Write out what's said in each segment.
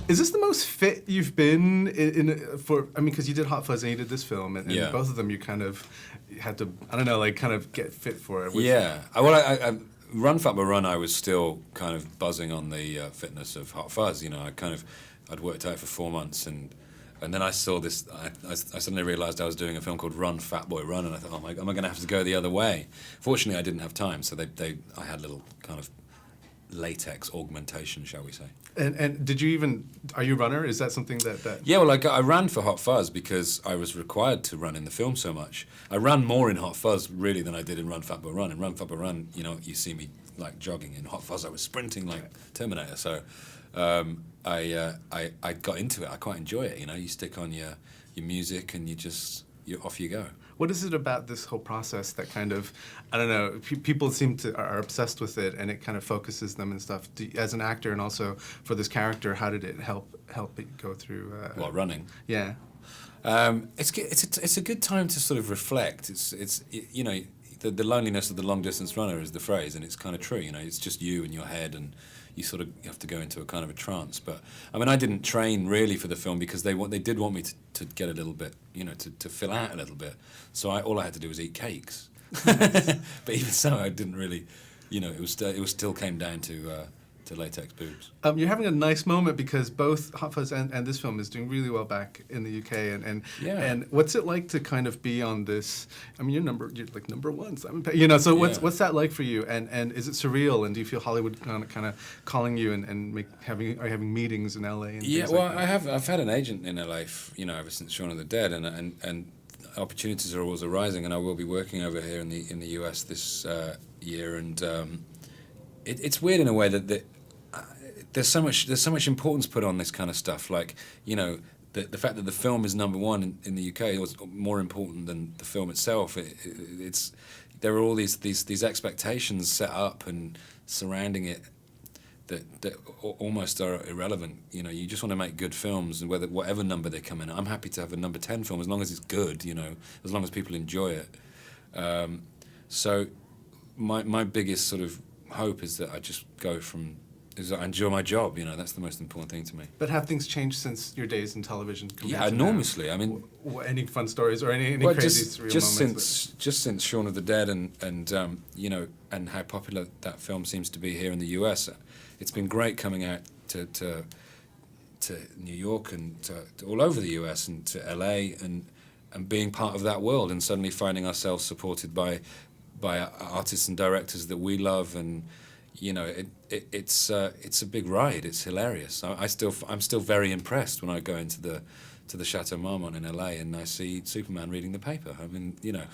Is this the most fit you've been for? I mean, because you did Hot Fuzz and you did this film, and Yeah. both of them you kind of had to, I don't know, like kind of get fit for it. Yeah. I Run Fatboy Run, I was still kind of buzzing on the fitness of Hot Fuzz. You know, I'd worked out for 4 months, and then I saw this. I suddenly realised I was doing a film called Run Fatboy Run, and I thought, oh my, am I going to have to go the other way? Fortunately, I didn't have time, so I had little kind of latex augmentation, shall we say. And did you even, are you a runner? Is that something that... Yeah, well, I ran for Hot Fuzz because I was required to run in the film so much. I ran more in Hot Fuzz, really, than I did in Run Fatboy Run. In Run Fatboy Run, you know, you see me, like, jogging. In Hot Fuzz, I was sprinting like Terminator. So I got into it. I quite enjoy it, you know. You stick on your music and off you go. What is it about this whole process that kind of, I don't know, people are obsessed with it, and it kind of focuses them and stuff. As an actor and also for this character, how did it help it go through? Running? Yeah. It's a good time to sort of reflect. It's you know, the loneliness of the long distance runner is the phrase, and it's kind of true. You know, it's just you and your head, and you have to go into a kind of a trance. But I mean, I didn't train really for the film because they did want me to get a little bit, you know, to fill out a little bit. So all I had to do was eat cakes. But even so, I didn't really, you know, it was still came down to latex boobs. You're having a nice moment because both Hot Fuzz and this film is doing really well back in the UK, and what's it like to kind of be on this? I mean, you're like number one, Simon Pegg, you know. So what's that like for you? And is it surreal? And do you feel Hollywood kind of calling you and having meetings in LA? And yeah, things well, like that? I've had an agent in LA, you know, ever since Shaun of the Dead, and opportunities are always arising, and I will be working over here in the US this year, and it's weird in a way that there's so much importance put on this kind of stuff. Like, you know, the fact that the film is number one in the UK was more important than the film itself. There are all these expectations set up and surrounding it that almost are irrelevant. You know, you just want to make good films, and whatever number they come in. I'm happy to have a number 10 film as long as it's good. You know, as long as people enjoy it. So my biggest sort of hope is that I just go from. Is that I enjoy my job, you know, that's the most important thing to me. But have things changed since your days in television? Yeah, enormously. Now? I mean, any fun stories or any crazy surreal moments? Just since Shaun of the Dead and you know, and how popular that film seems to be here in the US, it's been great coming out to New York and to all over the US and to LA and being part of that world, and suddenly finding ourselves supported by artists and directors that we love, and you know, it's a big ride. It's hilarious. I'm still very impressed when I go into the Chateau Marmont in LA and I see Superman reading the paper. I mean, you know,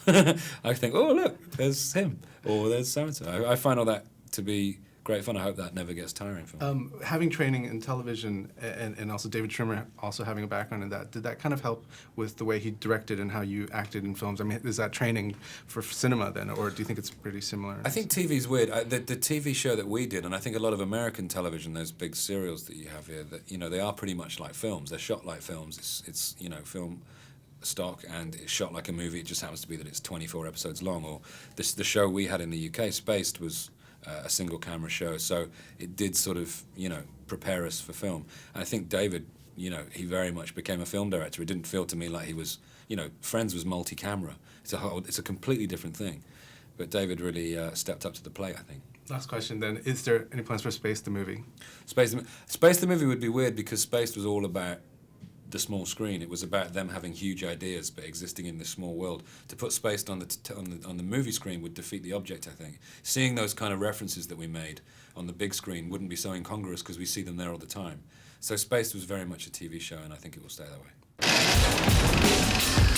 I think, oh look, there's him, or there's so and so. I find all that to be great fun. I hope that never gets tiring for me. Having training in television and also David Schwimmer also having a background in that, did that kind of help with the way he directed and how you acted in films? I mean, is that training for cinema then, or do you think it's pretty similar? I think TV's weird. The TV show that we did, and I think a lot of American television, those big serials that you have here, that, you know, they are pretty much like films. They're shot like films. It's you know, film stock, and it's shot like a movie. It just happens to be that it's 24 episodes long. Or the show we had in the UK, Spaced, was a single camera show, so it did sort of, you know, prepare us for film. And I think David, you know, he very much became a film director. It didn't feel to me like he was, you know, Friends was multi-camera. It's a completely different thing. But David really stepped up to the plate, I think. Last question then, is there any plans for Space the movie? Space the movie would be weird because Space was all about the small screen. It was about them having huge ideas but existing in this small world. To put Spaced on the movie screen would defeat the object, I think. Seeing those kind of references that we made on the big screen wouldn't be so incongruous because we see them there all the time. So Spaced was very much a TV show, and I think it will stay that way.